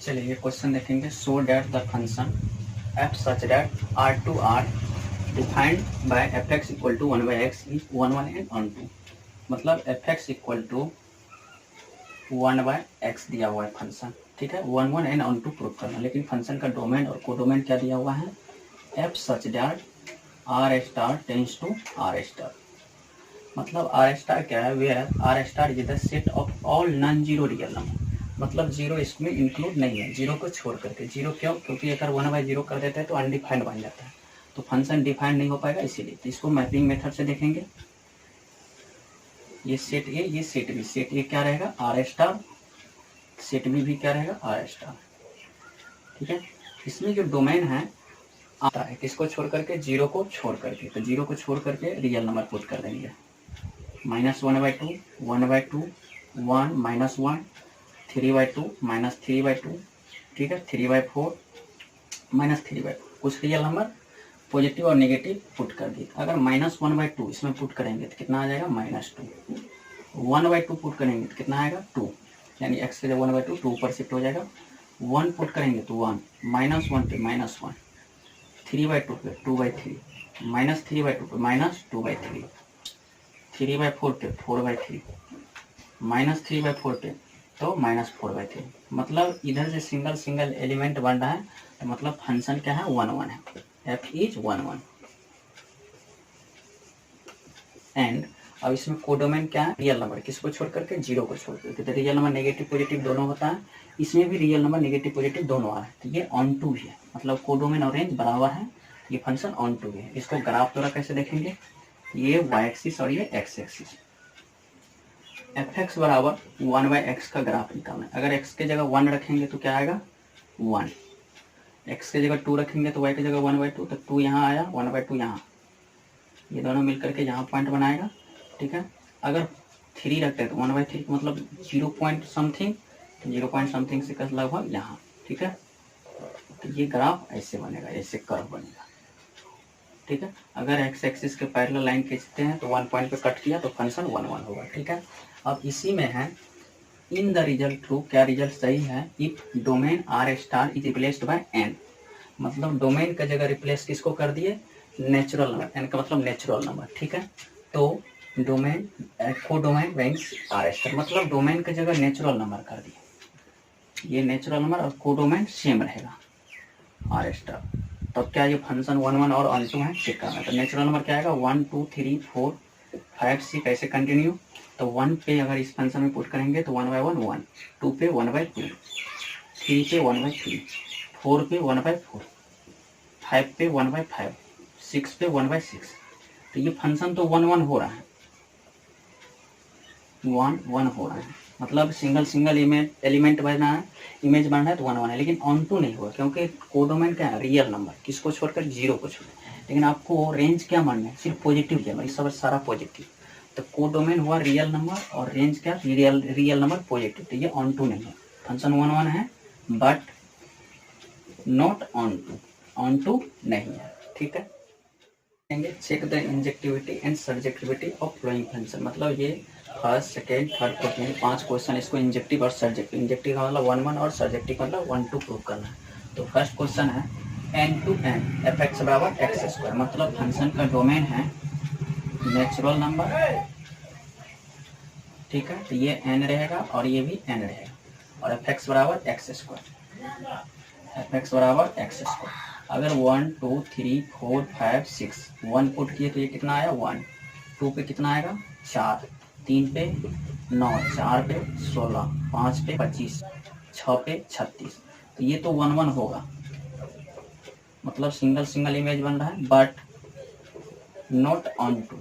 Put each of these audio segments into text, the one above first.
चलिए ये क्वेश्चन देखेंगे। So that the function F such that R to R defined by F X equal to 1/x is 1 1 and onto. मतलब F X equal to 1/x दिया हुआ है function, ठीक है। 1 1 and on to prove करना, लेकिन function का domain और कोडोमेन क्या दिया हुआ है, F such that R star tends to R star. मतलब आर स्टार क्या है, where R star is the set of all non zero real number. मतलब जीरो इसमें इंक्लूड नहीं है, जीरो को छोड़ करके। जीरो क्यों? क्योंकि अगर 1/0 कर देते हैं तो अनडिफाइंड बन जाता है, तो फंक्शन डिफाइंड नहीं हो पाएगा, इसीलिए। तो इसको मैपिंग मेथड से देखेंगे। ये सेट ए, ये सेट बी। सेट ए क्या रहेगा, आर स्टार। सेट बी भी क्या रहेगा, आर स्टार, ठीक है। इसमें जो डोमेन है आता है किसको छोड़ करके, जीरो को छोड़ करके। तो जीरो को छोड़ करके रियल नंबर पुट कर देंगे। -1/2, 1/2, 1 -1, 3/2 -3/2, ठीक है। 3/4 -3/4। कुछ रियल नंबर पॉजिटिव और नेगेटिव पुट कर दिए। अगर -1/2 इसमें पुट करेंगे तो कितना आ जाएगा, -2। 1/2 पुट करेंगे तो कितना आएगा, 2। यानी x के जब 1/2 2 पर शिफ्ट हो जाएगा। 1 पुट करेंगे तो 1, -1 पे -1, 3/2 पे 2/3, -3/2 पे -2/3, 3/4 पे 4/3, -3/4 पे तो -4/3। मतलब इधर से सिंगल सिंगल एलिमेंट बन रहा है, तो मतलब फंक्शन क्या है, 1 1 है। f is 1 1। एंड अब इसमें कोडोमेन क्या है, रियल नंबर किसको छोड़ करके, जीरो को छोड़ करके। तो रियल नंबर नेगेटिव पॉजिटिव दोनों होता है, इसमें भी रियल नंबर नेगेटिव पॉजिटिव दोनों आ रहा है। तो ये ऑन टू भी है, मतलब कोडोमेन और रेंज बराबर है, ये फंक्शन ऑन टू भी है। इसको ग्राफ द्वारा कैसे देखेंगे, ये वाई एक्सिस और ये एक्स एक्सिस। एफ एक्स बराबर 1/x का ग्राफ निकालना है। अगर x के जगह 1 रखेंगे तो क्या आएगा, 1। x के जगह 2 रखेंगे तो y की जगह 1/2, तो 2 यहाँ आया, 1/2 यहाँ। ये दोनों मिलकर के यहाँ पॉइंट बनाएगा, ठीक है। अगर 3 रखते हैं तो 1/3 मतलब 0 पॉइंट समथिंग, 0 पॉइंट समथिंग से लगभग यहाँ, ठीक है। तो ये ग्राफ ऐसे बनेगा, ऐसे कर्व बनेगा, ठीक है। अगर एक्स एक्सिस के पैरेलल लाइन खींचते हैं तो 1 पॉइंट पे कट किया तो फंक्शन 1 1 होगा, ठीक है। अब इसी में है इन द रिजल्ट ट्रू, क्या रिजल्ट सही है, if domain R star is replaced by N. मतलब डोमेन का जगह रिप्लेस किसको कर दिए, नेचुरल नंबर। एन का मतलब नेचुरल नंबर, ठीक है। तो डोमेन को डोमेन रेंज आर स्टार, मतलब डोमेन की जगह नेचुरल नंबर कर दिए। ये नेचुरल नंबर और को डोमेन सेम रहेगा, आर स्टार। तब क्या ये फंक्शन 1 1 और ऑन टू है, चेक करना है। तो नेचुरल नंबर क्या आएगा, 1 2 3 4 5 6, ऐसे कंटिन्यू। तो 1 पे अगर इस फंक्शन में पुट करेंगे तो 1/1 1, 2 पे 1/2, 3 पे 1/3, 4 पे 1/4, 5 पे 1/5, 6 पे 1/6। तो ये फंक्शन तो 1 1 हो रहा है, 1 1 हो रहा है। मतलब सिंगल सिंगल एलिमेंट बना है, इमेज बन रहा है तो 1 1 है, लेकिन ऑन टू नहीं हुआ क्योंकि कोडोमेन क्या है, रियल नंबर किसको छोड़कर, जीरो को छोड़। लेकिन आपको रेंज क्या मानना है, सिर्फ पॉजिटिव दिया, इस सब सारा पॉजिटिव। तो कोडोमेन हुआ रियल नंबर और रेंज क्या, रियल नंबर पॉजिटिव। तो ये ऑन टू नहीं है, फंक्शन 1 1 है बट नॉट ऑन टू नहीं है, ठीक है। Check the injectivity and subjectivity of flowing function. मतलब ये फर्स्ट सेकेंड थर्ड फोर्थ में 5 क्वेश्चन, इसको इंजेक्टिव और सब्जेक्टिव। इंजेक्टिव का मतलब 1 1 और सब्जेक्टिव मतलब 1 2 प्रूव करना है। तो फर्स्ट क्वेश्चन है n to n F X बराबर एक्स स्क्वायर। मतलब फंक्शन का डोमेन है नेचुरल नंबर, ठीक है। तो ये n रहेगा और ये भी n रहेगा, और एफ एक्स बराबर एक्स स्क्वायर, एफ एक्स बराबर एक्स स्क्वायर। अगर 1 2 3 4 5 6 1 पुट किए तो ये कितना आया, 1। 2 पे कितना आएगा, 4, 3 पे 9, 4 पे 16, 5 पे 25, 6 पे 36। तो ये तो 1 1 होगा, मतलब सिंगल सिंगल इमेज बन रहा है but not onto.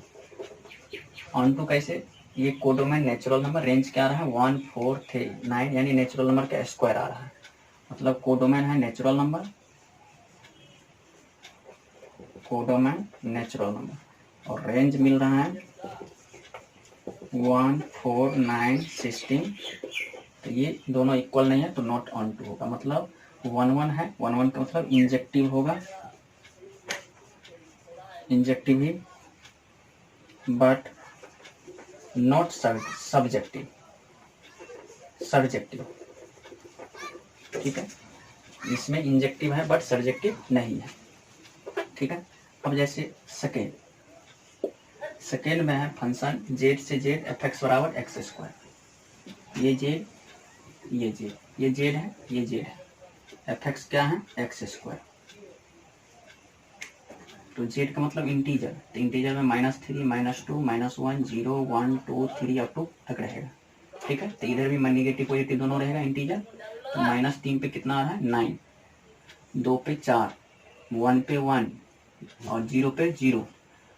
Onto कैसे, ये कोडोमेन नेचुरल नंबर, रेंज क्या आ रहा है 1 4 3 9, यानी नेचुरल नंबर का स्क्वायर आ रहा है। मतलब कोडोमेन है natural number, codomain natural number, और रेंज मिल रहा है 1 4 9 16। तो ये दोनों इक्वल नहीं है तो नॉट ऑन टू होगा। मतलब 1 1 है, 1 1 का मतलब इंजेक्टिव होगा, injective he but not subjective, subjective. ठीक है, इसमें इंजेक्टिव है बट सर्जेक्टिव नहीं है, ठीक है। अब जैसे सेकेंड में है फंक्शन जेड से जेड एफ एक्स बराबर एक्स स्क्वायर, ये जेड ये जेड, ये जेड है ये जेड है, एफ एक्स क्या है एक्स स्क्वायर, तो जेड का मतलब इंटीजर, तो इंटीजर में -3 -2 -1 0 1 2 3 अप टू तक रहेगा, ठीक है। तो इधर भी नेगेटिव पॉजिटिव दोनों रहेगा इंटीजर, तो -3 पे कितना आ रहा है 9, 2 पे 4, 1 पे 1 और 0 पे 0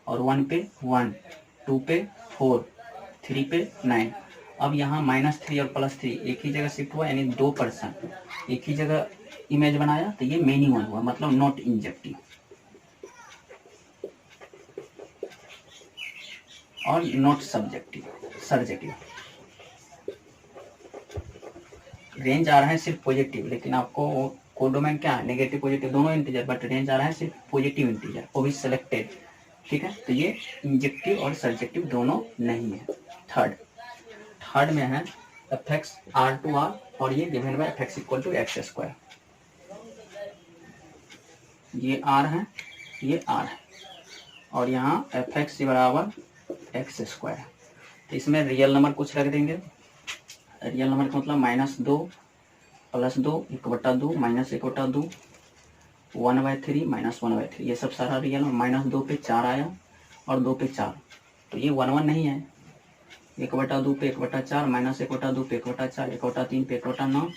और 1 पे 1, 2 पे 4, 3 पे 9। अब यहाँ -3 और +3 एक ही जगह शिफ्ट हुआ, यानी 2% एक ही जगह इमेज बनाया, तो ये मेनी वन हुआ, मतलब नॉट इंजेक्टिव और नॉट सर्जेक्टिव। रेंज आ रहा है सिर्फ पॉजिटिव, लेकिन आपको कोडोमेन क्या है नेगेटिव पॉजिटिव दोनों इंटीजर, बट रेंज आ रहा है सिर्फ पॉजिटिव इंटीजर, वो भी सिलेक्टेड, ठीक है। तो ये इंजेक्टिव और सर्जेक्टिव दोनों नहीं है। थर्ड में है एफ एक्स R/R और ये given by F X equal to X square, ये R है ये R है और यहाँ एफ एक्स बराबर एक्स स्क्वायर है। तो इसमें रियल नंबर कुछ रख देंगे, रियल नंबर का मतलब -2 +2 1/2 -1/2 1/3 -1/3, ये सब सारा रियल नंबर। -2 पे 4 आया और 2 पे 4, तो ये 1 1 नहीं है। 1/2 पे 1/4 -1/2 पे 1/4 1/3 पे 1/9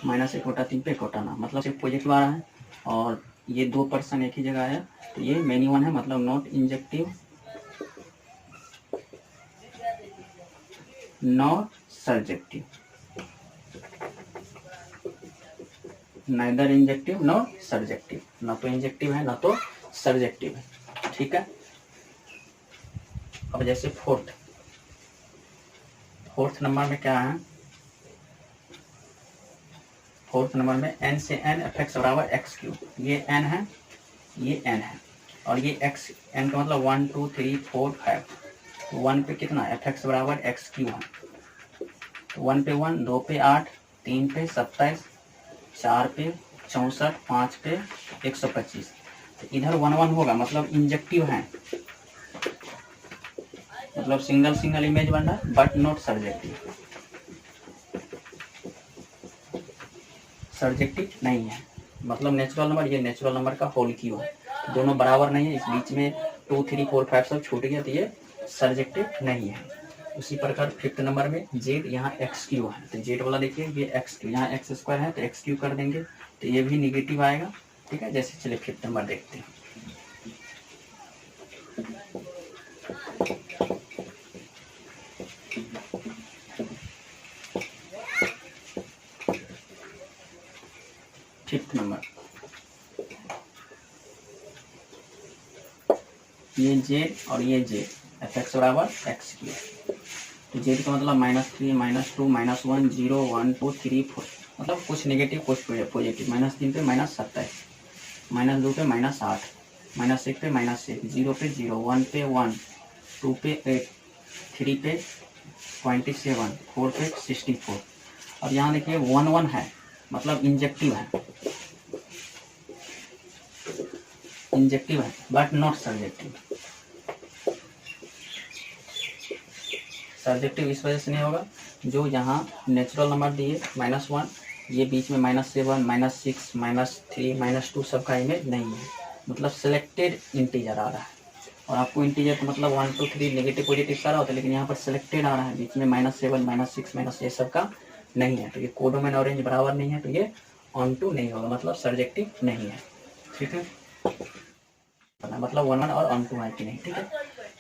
-1/3 पे 1/9, मतलब सिर्फ पॉजिटिव आ रहा है और ये 2% एक ही जगह आया, तो ये मेनी वन है, मतलब not injective not surjective, neither injective not surjective, ना तो इंजेक्टिव है ना तो सर्जेक्टिव है, ठीक है। अब जैसे फोर्थ नंबर में क्या है, फोर्थ नंबर में n से n एफ एक्स बराबर x3, ये n है ये n है और ये x, n का मतलब 1 2 3 4 5, 1 पे कितना एफ एक्स बराबर x3 है, 1 पे 1, 2 पे 8, 3 पे 27, 4 पे 64, 5 पे 125, तो इधर 1 1 होगा, मतलब इंजेक्टिव है, मतलब सिंगल इमेज बन रहा है बट नॉट सर्जेक्टिव नहीं है, मतलब नेचुरल नंबर, ये नेचुरल नंबर का होल क्यू है, दोनों बराबर नहीं है, इस बीच में 2 3 4 5 सब छूट गया, तो ये सर्जेक्टिव नहीं है। उसी प्रकार फिफ्थ नंबर में जेड, यहाँ एक्स क्यू है, तो जेड वाला देखिए ये एक्स क्यू, यहाँ एक्स स्क्वायर है तो एक्स क्यू कर देंगे, तो ये भी निगेटिव आएगा, ठीक है। जैसे चलिए फिफ्थ नंबर देखते हैं। फिफ्थ नंबर ये जेड और ये जेड, एफ एक्स बराबर एक्स क्यू, तो जेड का मतलब -3 -2 -1 0 1 2 3 4, मतलब कुछ नेगेटिव कुछ पॉजिटिव, -3 पे -27, -2 पे -8, -1 पे -1, 0 पे 0, 1 पे 1, 2 पे 8, 3 पे 27, 4 पे 64। अब यहाँ देखिए 1 1 है, मतलब इंजेक्टिव है बट नॉट सर्जेक्टिव। सर्जेक्टिव इस वजह से नहीं होगा, जो यहाँ नेचुरल नंबर दिए -1, ये बीच में -7 -6 -3 -2 सबका इमेज नहीं है, मतलब सिलेक्टेड इंटीजर आ रहा है। और आपको इंटीजर तो मतलब 1 2 3 नेगेटिव पॉजिटिव सारा होता है, लेकिन यहाँ पर सिलेक्टेड आ रहा है, बीच में -7 -6 ये सबका नहीं है, तो ये कोडोमेन और रेंज बराबर नहीं है, तो ये ऑन टू नहीं होगा, मतलब सर्जेक्टिव नहीं है, ठीक है। मतलब 1 1 और ऑन टू है कि नहीं, ठीक है।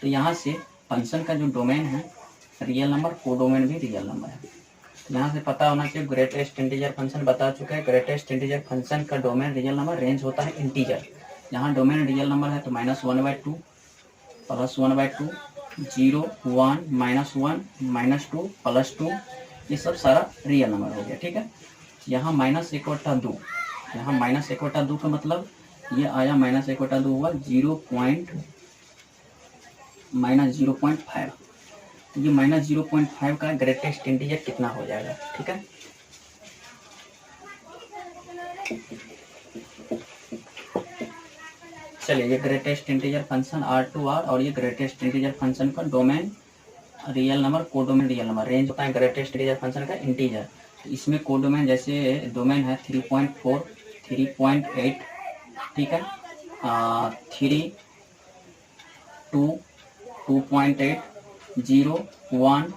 तो यहाँ से फंक्शन का जो डोमेन है रियल नंबर, कोडोमेन भी रियल नंबर है, यहाँ से पता होना चाहिए। ग्रेटेस्ट इंटीजर फंक्शन बता चुका है, ग्रेटेस्ट इंटीजर फंक्शन का डोमेन रियल नंबर, रेंज होता है इंटीजर, यहाँ डोमेन रियल नंबर है तो -1/2 +1/2 0 1 -1 -2 +2, ये सब सारा रियल नंबर हो गया, ठीक है। यहाँ -1/2, यहाँ -1/2 का मतलब ये आया -1/2 हुआ 0.5, तो ये -0.5 का ग्रेटेस्ट इंटीजर कितना हो जाएगा, ठीक है। चलिए ये ग्रेटेस्ट इंटीजर फंक्शन R2R और ये ग्रेटेस्ट इंटीजर फंक्शन का domain real number, codomain real number. Range होता है ग्रेटेस्ट इंटीजर फंक्शन का इंटीजर। तो इसमें कोडोमेन जैसे डोमेन है 3.4, 3.8, ठीक है, 3, 2, 2.8, 0, 1,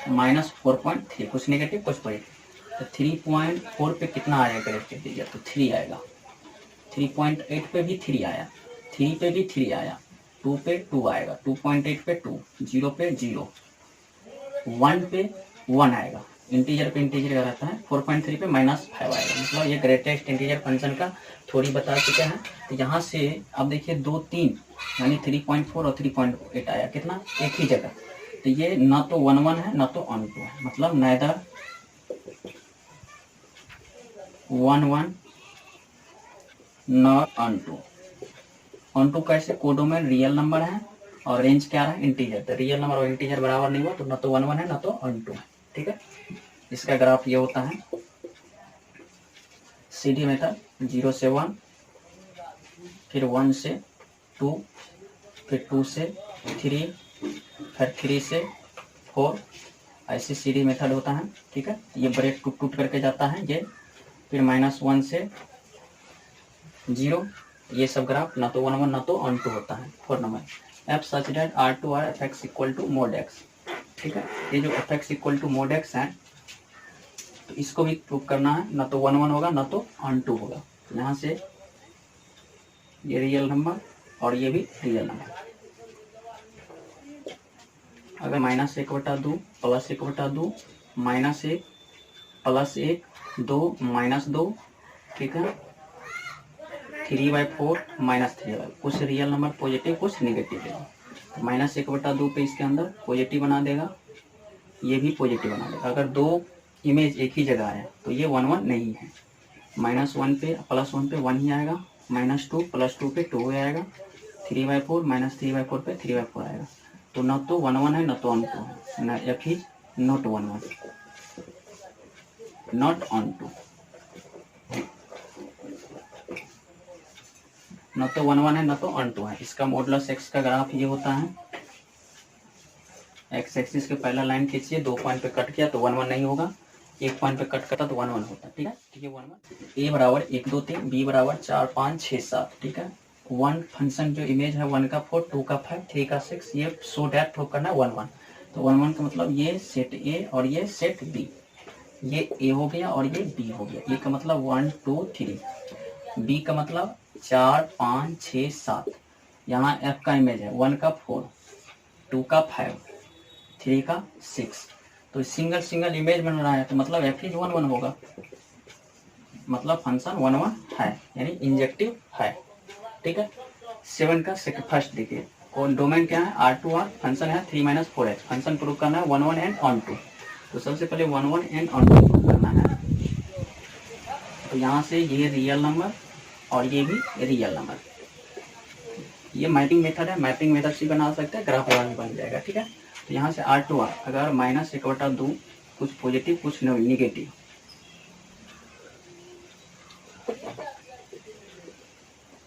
-4.3, कुछ नेगेटिव कुछ पॉजिटिव। तो 3.4 पे कितना आएगा ग्रेटेस्ट इंटीजर? तो 3 आएगा। 3.8 पे भी 3 आया, 3 पे भी 3 आया, 2 पे 2 आएगा, 2.8 पे 2, 0 पे 0, 1 पे 1 आएगा। इंटीजर पे इंटीजर का रहता है। 4.3 पे -5 आएगा। मतलब ये ग्रेटेस्ट इंटीजर फंक्शन का थोड़ी बता चुके हैं। तो यहाँ से अब देखिए 2, 3 यानी 3.4 और 3.8 आया, कितना? एक ही जगह। तो ये ना तो 1, 1 है ना तो ऑन 2 है, मतलब नाइदर 1, 1 नॉट ऑन 2। ऑन 2 कैसे? कोडोमेन रियल नंबर है और रेंज क्या रहा? इंटीजर। तो रियल नंबर और इंटीजर बराबर नहीं हुआ तो ना तो 1, 1 है ना तो ऑन 2 है, ठीक है। इसका ग्राफ ये होता है सीधी मेथड, 0 से 1, फिर 1 से 2, फिर 2 से 3, फिर 3 से 4, ऐसे सीधी मेथड होता है, ठीक है। ये ब्रेक टूट टूट करके जाता है ये, फिर -1 से 0, ये सब ग्राफ ना तो 1, 1 ना तो ऑन 2 होता है। 4 number F such that R2R fx equal to mod x, ठीक है। ये जो fx equal to mod x है तो इसको भी प्रूव करना है, ना तो 1, 1 होगा ना तो ऑन 2 होगा। यहाँ से ये रियल नंबर और ये भी रियल नंबर। अगर -1/2 +1/2 -1 +1 2 -2, ठीक है, 3/4 -3। कुछ रियल नंबर पॉजिटिव कुछ निगेटिव देगा। -1/2 पे इसके अंदर पॉजिटिव बना देगा, ये भी पॉजिटिव बना देगा। अगर दो इमेज एक ही जगह आया तो ये 1, 1 नहीं है। -1 पे +1 पे 1 ही आएगा, -2 +2 पे 2 आएगा, 3/4 -3/4 पे 3/4 आएगा। तो न तो 1, 1 है न तो ऑन 2 है, न F is not 1, 1 not on 2, न तो 1, 1 है न तो ऑन 2 है। इसका मॉडुलस x का ग्राफ ये होता है। x एक्सिस के पहला लाइन खींचिए, 2 पॉइंट पे कट किया तो 1, 1 नहीं होगा, 1 पॉइंट पे कट करता तो 1, 1 होता, ठीक है। ठीक है, 1, 1 a बराबर 1, 2, 3, b बराबर 4, 5, 6, 7, ठीक है। 1 फंक्शन जो इमेज है 1 का 4, 2 का 5, 3 का 6, ये सो डैट प्रूव करना है 1, 1। तो 1, 1 का मतलब ये सेट a और ये सेट b, ये a हो गया और ये b हो गया। a का मतलब 1, 2, 3, b का मतलब 4, 5, 6, 7। यहाँ f का इमेज है 1 का 4, 2 का 5, 3 का 6। तो सिंगल सिंगल इमेज बन रहा है तो मतलब एफ इज 1, 1 होगा, मतलब फंक्शन 1, 1 है, यानी इंजेक्टिव है, ठीक है। 7 का फर्स्ट देखिए, और डोमेन क्या है? R2R, फंक्शन है 3 - 4x। फंक्शन प्रूव करना है 1, 1 एंड ऑन 2। तो सबसे पहले 1, 1 एंड ऑन 2 प्रूव करना है। तो यहाँ से ये रियल नंबर और ये भी रियल नंबर, ये मैपिंग मेथड है, मैपिंग मेथड से बना सकते हैं, ग्राफ वाला भी बन जाएगा, ठीक है। तो यहाँ से R2R अगर -1/2 कुछ पॉजिटिव कुछ निगेटिव,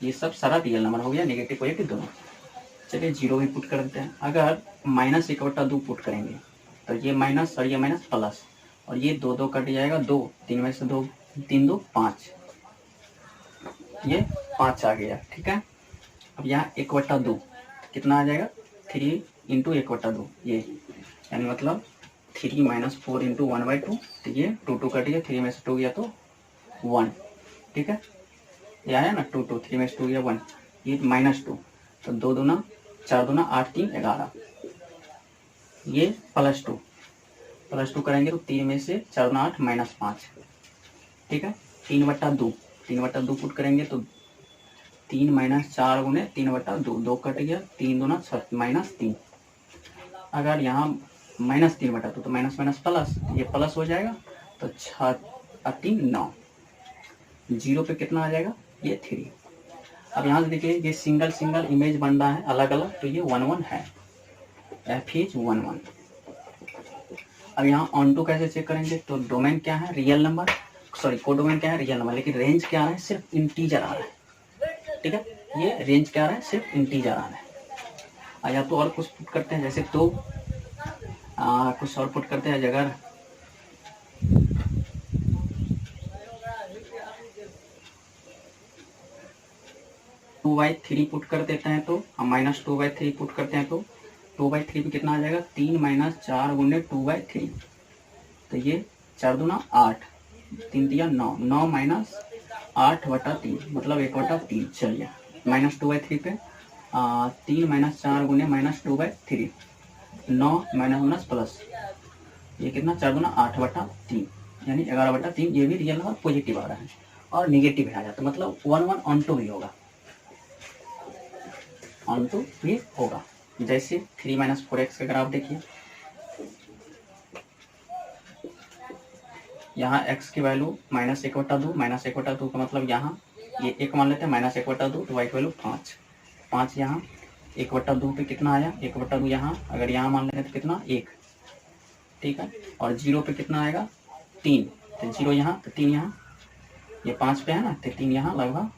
ये सब सारा रियल नंबर हो गया, नेगेटिव पॉजिटिव दोनों। चलिए 0 भी पुट कर देते हैं। अगर -1/2 पुट करेंगे तो ये माइनस और ये माइनस प्लस, और ये 2, 2 कट जाएगा, 2 3 में से 2, 3, 2 5, ये 5 आ गया, ठीक है। अब यहाँ 1/2 कितना आ जाएगा? 3 × 1/2, ये यानी मतलब 3 - 4 × 1/2। तो ये 2, 2 कट गया, 3 में से 2 गया तो 1, ठीक है। ये आया ना 2, 2, 3 में से 2 गया 1, ये -2। तो 2 दूना 4 दूना 8, 3 11, ये +2 करेंगे तो 3 में से 4 दूना 8 -5, ठीक है। 3/2 पुट करेंगे तो 3 - 4 × 3/2, 2 कट गया, 3 दूना 6 -3। अगर यहाँ -3/2 तो माइनस माइनस प्लस, ये प्लस हो जाएगा तो 6 और 3 9, 0 पे कितना आ जाएगा? ये 3। अब यहाँ से देखिए ये सिंगल सिंगल इमेज बन रहा है अलग अलग, तो ये 1, 1 है, एफ इज 1, 1। अब यहाँ ऑन 2 कैसे चेक करेंगे? तो डोमेन क्या है? रियल नंबर, सॉरी कोडोमेन क्या है, रियल नंबर, लेकिन रेंज क्या आ रहा है, सिर्फ इंटीजर आ रहा है। ठीक है, ये रेंज क्या आ रहा है, सिर्फ इंटीजर आ रहा है। या तो और कुछ पुट करते हैं, जैसे तो कुछ और पुट करते हैं, अगर 2/3 पुट कर देते हैं तो हम -2/3 पुट करते हैं तो 2/3 में कितना आ जाएगा, 3 - 4 गुने 2/3, तो ये 4 दूना 8, 3 दिया 9, 9 - 8/3 मतलब 1/3। चलिए -2/3 पे 3 - 4 गुने -2/3, 9 माइनस प्लस, ये कितना 4 दूना 8/3 यानी 11/3। ये भी रियल नंबर पॉजिटिव आ रहा है और निगेटिव आ जाता है, मतलब 1 ऑन टू भी होगा, ऑन टू भी होगा। जैसे 3 - 4x का ग्राफ देखिए, यहाँ x की वैल्यू -1/2, -1/2 का मतलब यहाँ ये 1 मान लेते हैं, -1/2 तो y की वैल्यू 5, 5 यहाँ 1/2 पे कितना आया, 1/2 यहाँ, अगर यहाँ मान लेते हैं तो कितना 1, ठीक है, और 0 पे कितना आएगा 3, तो 0 यहाँ तो 3 यहाँ, ये 5 पे है ना, तो 3 यहाँ लगभग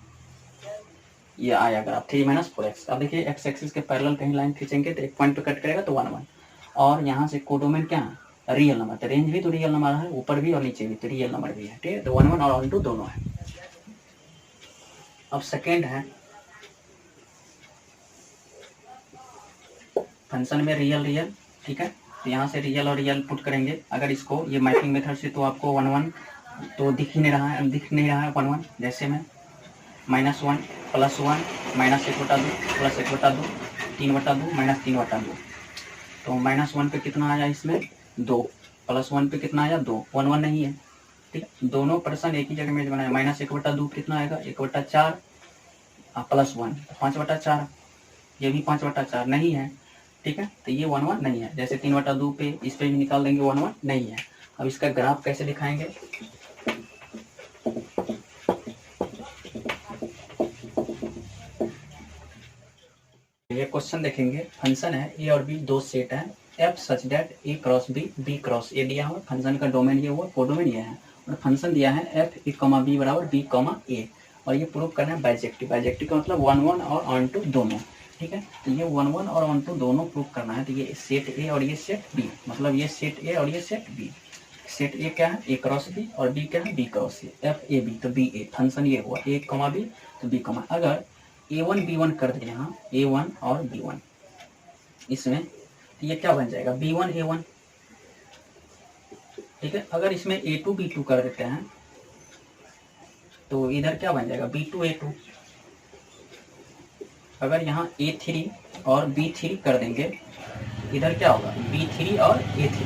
ये आया ग्राफ 3 - 4x। अब देखिए x एक्सिस के पैरेलल कहीं लाइन खींचेंगे तो एक पॉइंट पे कट करेगा तो 1 1, और यहाँ से कोडोमेन क्या है, रियल नंबर, तो रेंज भी तो रियल नंबर है, ऊपर भी और नीचे भी तो रियल नंबर भी है, ठीक है, तो 1 1 और ऑन टू दोनों है। अब सेकेंड है फंक्शन में रियल, ठीक है, तो यहाँ से रियल और रियल पुट करेंगे, अगर इसको ये मैपिंग मेथड से तो आपको 1 1 तो दिख ही नहीं रहा है, 1 1, जैसे में -1 +1 -1/2 +1/2 3/2 -3/2, तो -1 पे कितना आया, इसमें 2, +1 पे कितना आया 2, 1 1 नहीं है, ठीक है, दोनों पर्सन एक ही जगह में बनाया, -1/2 कितना आएगा 1/4 +1 5/4, ये भी 5/4 नहीं है, ठीक है, तो ये 1 1 नहीं है। जैसे 3/2 पे इस पे भी निकाल देंगे 1 1 नहीं है। अब इसका ग्राफ कैसे दिखाएंगे, ये क्वेश्चन देखेंगे, फंक्शन है ए और बी, दो सेट है, F such that A cross B, B cross A दिया हुआ, फंक्शन का डोमेन ये हुआ, कोडोमेन ये है, और फंक्शन दिया है एफ ए कमा बी बराबर बी कमा ए, और ये प्रूव करना है बाइजेक्टिव, बाइजेक्टिव का मतलब 1 1 और ऑन टू दोनों, ठीक है, तो ये 1 1 और ऑन टू दोनों प्रूव करना है, तो ये सेट ए और ये सेट बी, मतलब ये सेट ए और ये सेट बी, सेट ए क्या है ए क्रॉस बी और बी क्या है B cross A, F A B तो बी ए, फंक्शन ये हुआ ए कमा बी तो बी कमा, अगर A1 B1 कर दे यहाँ A1 और B1 इसमें, तो ये क्या बन जाएगा B1 A1, ठीक है, अगर इसमें A2 B2 कर देते हैं तो इधर क्या बन जाएगा B2 A2, अगर यहाँ A3 और B3 कर देंगे इधर क्या होगा B3 और A3,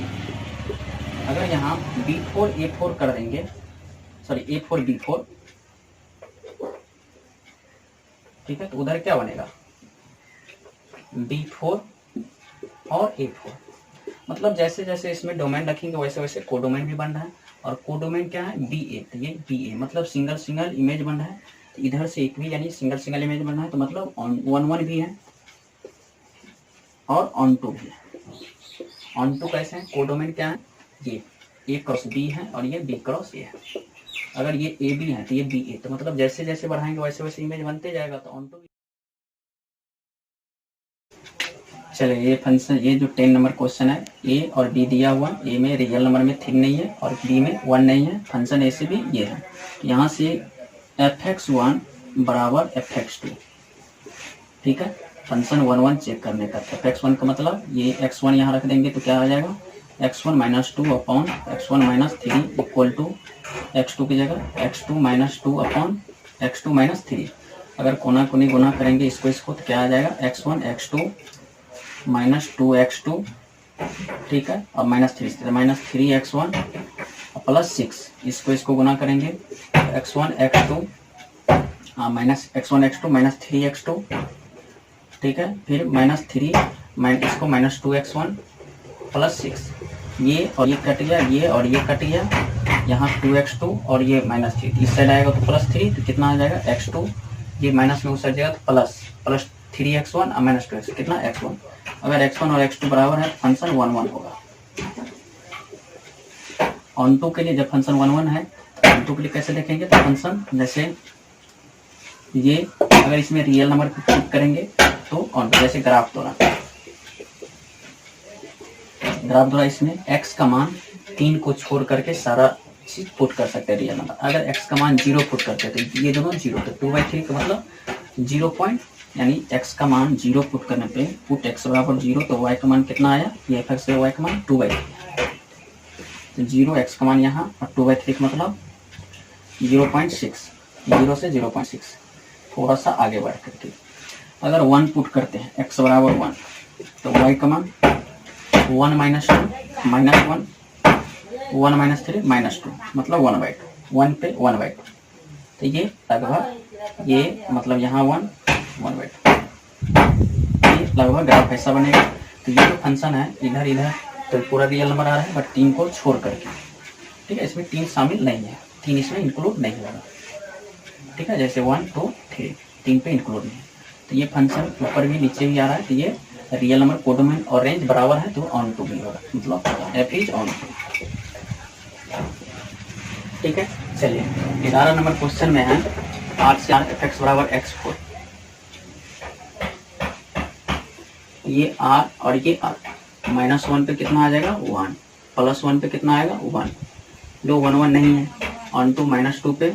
अगर यहाँ B4 A4 कर देंगे, सॉरी A4 B4, ठीक है, तो उधर क्या बनेगा B4 और A4, मतलब जैसे जैसे इसमें डोमेन रखेंगे वैसे वैसे कोडोमेन भी बन रहा है, और कोडोमेन क्या है BA, तो ये BA मतलब सिंगल सिंगल इमेज बन रहा है, तो इधर से एक भी यानी सिंगल सिंगल इमेज बन रहा है, तो मतलब 1 1 भी है और ऑन टू भी है। ऑन टू कैसे है, कोडोमेन क्या है, ये A क्रॉस B है और ये B क्रॉस A है, अगर ये ए बी है तो ये बी ए, तो मतलब जैसे जैसे बढ़ाएंगे वैसे वैसे इमेज बनते जाएगा, तो ऑन टू। चलिए ये फंक्शन, ये जो 10 नंबर क्वेश्चन है, ए और बी दिया हुआ, ए में रियल नंबर में 3 नहीं है और बी में 1 नहीं है, फंक्शन ए से भी ये है, यहाँ से fx1 बराबर fx2, ठीक है, फंक्शन 1 1 चेक करने का, fx1 का मतलब ये x1 यहाँ रख देंगे तो क्या आ जाएगा x1 - 2 upon x1 - 3 equal to x2 की जगह x2 - 2 अपॉन x2 - 3, अगर कोना कोनी गुना करेंगे इसको तो क्या आ जाएगा x1 x2 - 2x2, ठीक है, और -3 -3x1 प्लस 6, इसको गुना करेंगे x1 x2 -x1 x2 -3x2, ठीक है, फिर -3 इसको -2x1 प्लस 6, ये और ये कट गया, ये और ये कट गया, यहाँ 2x2 और ये -3, इस साइड आएगा तो +3, तो कितना आ जाएगा x2, ये माइनस में उस साइड जाएगा तो प्लस 3x1 और -2x, कितना x1, अगर x1 और x2 बराबर है फंक्शन 1 1 होगा। ऑन टू के लिए जब फंक्शन 1 1 है तो ऑन टू के लिए कैसे देखेंगे, तो फंक्शन जैसे ये अगर इसमें रियल नंबर पुट करेंगे तो ऑन टू, जैसे ग्राफ द्वारा इसमें x का मान 3 को छोड़ करके सारा चीज पुट कर सकते हैं रियल नंबर। अगर x का मान 0 पुट करते हैं तो ये दोनों 0, तो 2/3 का मतलब 0 पॉइंट, यानी x का मान 0 पुट करने पे पुट x बराबर 0, तो y का मान कितना आया, ये f से y का मान 2/3, तो 0 x का मान यहाँ और 2/3 का मतलब 0.6, 0 से 0.6, थोड़ा सा आगे बढ़ करके अगर 1 पुट करते हैं x बराबर 1, तो y का मान 1 माइनस 2 माइनस 1, 1 माइनस 3 माइनस 2, मतलब 1/2, 1 पे 1/2, तो ये लगभग ये मतलब यहाँ 1/2, ये लगभग ग्राफ ऐसा बनेगा। तो ये जो फंक्शन है इधर इधर तो पूरा रियल नंबर आ रहा है, बट 3 को छोड़ करके, ठीक है, इसमें 3 शामिल नहीं है, 3 इसमें इंक्लूड नहीं होगा, ठीक है, जैसे 1 2 3 3 पे इंक्लूड नहीं है। तो ये फंक्शन ऊपर भी नीचे भी आ रहा है, तो ये रियल नंबर कोडोमेन और रेंज बराबर है, तो ऑन टू भी होगा, मतलब एफ इज ऑन टू, ठीक है। चलिए 11 नंबर क्वेश्चन में है 8 से 8 f(x) बराबर x4, ये r और ये r, -1 पे कितना आ जाएगा 1, +1 पे कितना आएगा 1, दो 1 1 नहीं है, ऑन टू -2 पे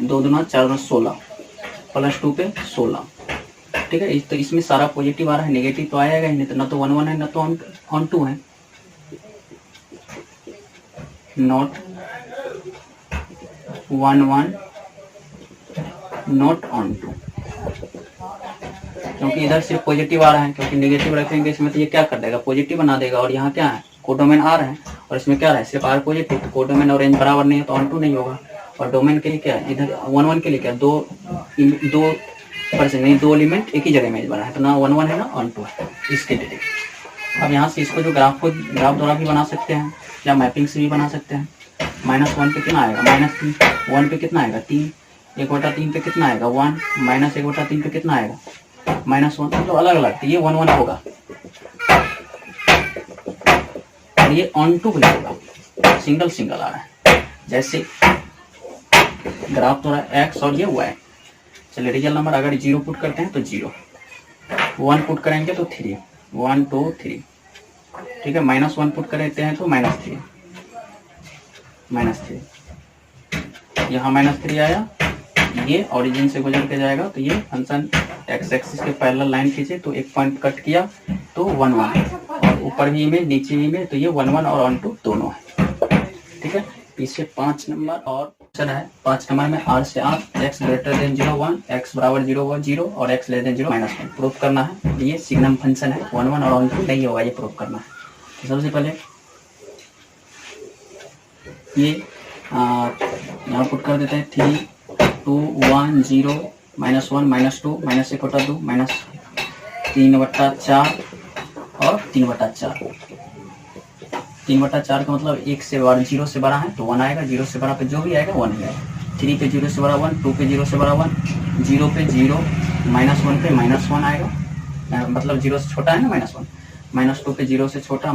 2 दूना 4 दूना 16, +2 पे 16, ठीक है। तो इसमें सारा पॉजिटिव आ रहा है, नेगेटिव तो आएगा ही नहीं, तो ना तो 1 1 है ना तो ऑन टू है, नॉट 1 1 नॉट ऑन टू, क्योंकि इधर सिर्फ पॉजिटिव आ रहा है, क्योंकि नेगेटिव रखेंगे इसमें तो ये क्या कर देगा, पॉजिटिव बना देगा, और यहाँ क्या है कोडोमेन आर है और इसमें क्या है सिर्फ आर पॉजिटिव, तो कोडोमेन और रेंज बराबर नहीं है, तो ऑन टू नहीं होगा। और डोमेन के लिए क्या है, इधर 1 1 के लिए क्या, दो नहीं, 2 एलिमेंट एक ही जगह में बना है, तो ना 1 1 है ना ऑन टू है, इसके लिए। अब यहाँ से इसको जो ग्राफ द्वारा भी बना सकते हैं या मैपिंग से भी बना सकते हैं। -1 पे कितना आएगा -3, 1 पे कितना आएगा 3, 1/3 पे कितना आएगा 1, -1/3 पे कितना आएगा -1, मतलब अलग अलग, तो ये 1 1 होगा और ये ऑन टू भी होगा, सिंगल सिंगल आ रहा है, जैसे ग्राफ थोड़ा x और ये y। चलिए रियल नंबर अगर 0 पुट करते हैं तो 0, 1 पुट करेंगे तो 3, 1 2 3, ठीक है, -1 पुट करते हैं तो -3, यहाँ -3 आया, ये ओरिजिन से गुजर के जाएगा, तो ये फंक्शन x एक्सिस के पैरेलल लाइन खींचे तो एक पॉइंट कट किया तो 1 1, और ऊपर भी इमेज नीचे भी इमेज, तो ये 1 1 और ऑन टू दोनों है, ठीक है। पीछे 5 नंबर और क्वेश्चन है, 5 नंबर में r से r x greater than 0 1, x बराबर 0 0 और x लेस देन 0 -1 प्रूफ करना है। ये सिग्नम फंक्शन है, 1 1 और ऑन टू नहीं होगा, ये प्रूफ करना है। तो सबसे पहले ये यहाँ पुट कर देते हैं 3 2 1 0 -1 -2 -1/2 -3/4 और 3/4, 3/4 का मतलब 1 से बड़ा 0 से बड़ा है तो 1 आएगा, 0 से बड़ा पे जो भी आएगा 1 ही आएगा, 3 पे 0 से बड़ा 1, 2 पे 0 से बड़ा 1, 0 पे 0, -1 पे -1 आएगा, मतलब 0 से छोटा है ना -1, -2 पे 0 से छोटा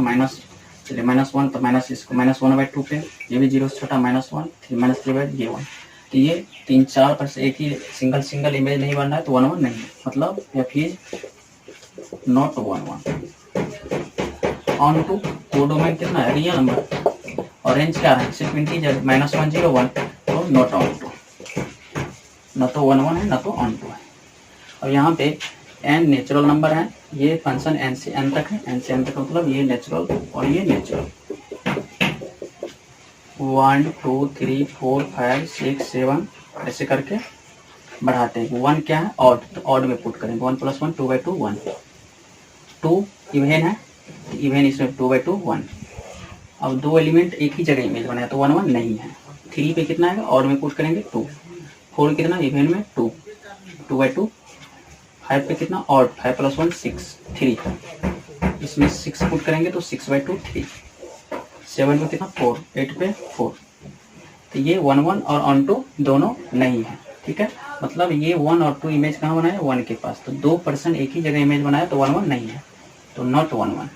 चलिए -1, तो माइनस इसको -1/2 पे, ये भी 0 से छोटा -1, -3 ये 1, तो ये 3 4 पर से एक ही सिंगल इमेज नहीं बन रहा है, तो 1 1 नहीं है, मतलब f is not 1 1। Onto codomain कितना है रियल नंबर और रेंज क्या है सिर्फ इंटीजर, -1 0 1, तो नॉट ऑन टू, न तो 1 1 है न तो ऑन टू है। और यहाँ पे n नेचुरल नंबर है, ये फंक्शन n से n तक है, n से n तक मतलब ये नेचुरल और ये नेचुरल, 1 2 3 4 5 6 7 ऐसे करके बढ़ाते हैं। 1 क्या है ऑड, तो ऑड में पुट करेंगे, 1 + 1 2/2 1, 2 इवेन है तो इवेन इसमें 2/2 1। अब 2 एलिमेंट एक ही जगह इमेज बनाया तो 1 1 नहीं है। 3 पे कितना आएगा ऑड में पुट करेंगे 2, 4 कितना इवेन में 2, 2/2, 5 पे कितना ऑड 5 + 1 6 3, इसमें 6 पुट करेंगे तो 6/2 3, 7 पे कितना 4, 8 पे 4, तो ये 1 1 और ऑन टू दोनों नहीं है, ठीक है। मतलब ये 1 और 2 इमेज कहाँ बनाया 1 के पास, तो 2% एक ही जगह इमेज बनाया तो 1 1 नहीं है, तो नॉट 1 1।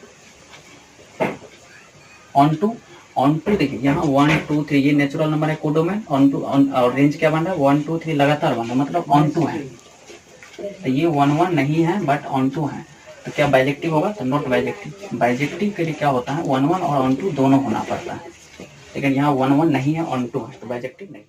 ऑन टू देखिए यहाँ 1 2 3 ये नेचुरल नंबर है कोडोमेन, ऑन टू और रेंज क्या बन रहा है 1 2 3 लगातार बन रहा है, मतलब ऑन टू है। तो ये 1 1 नहीं है बट ऑन टू है, तो क्या बाइजेक्टिव होगा? तो नॉट बाइजेक्टिव। बाइजेक्टिव के लिए क्या होता है 1 1 और ऑन टू दोनों होना पड़ता है, लेकिन यहाँ 1 1 नहीं है, ऑन टू है, तो बाइजेक्टिव नहीं।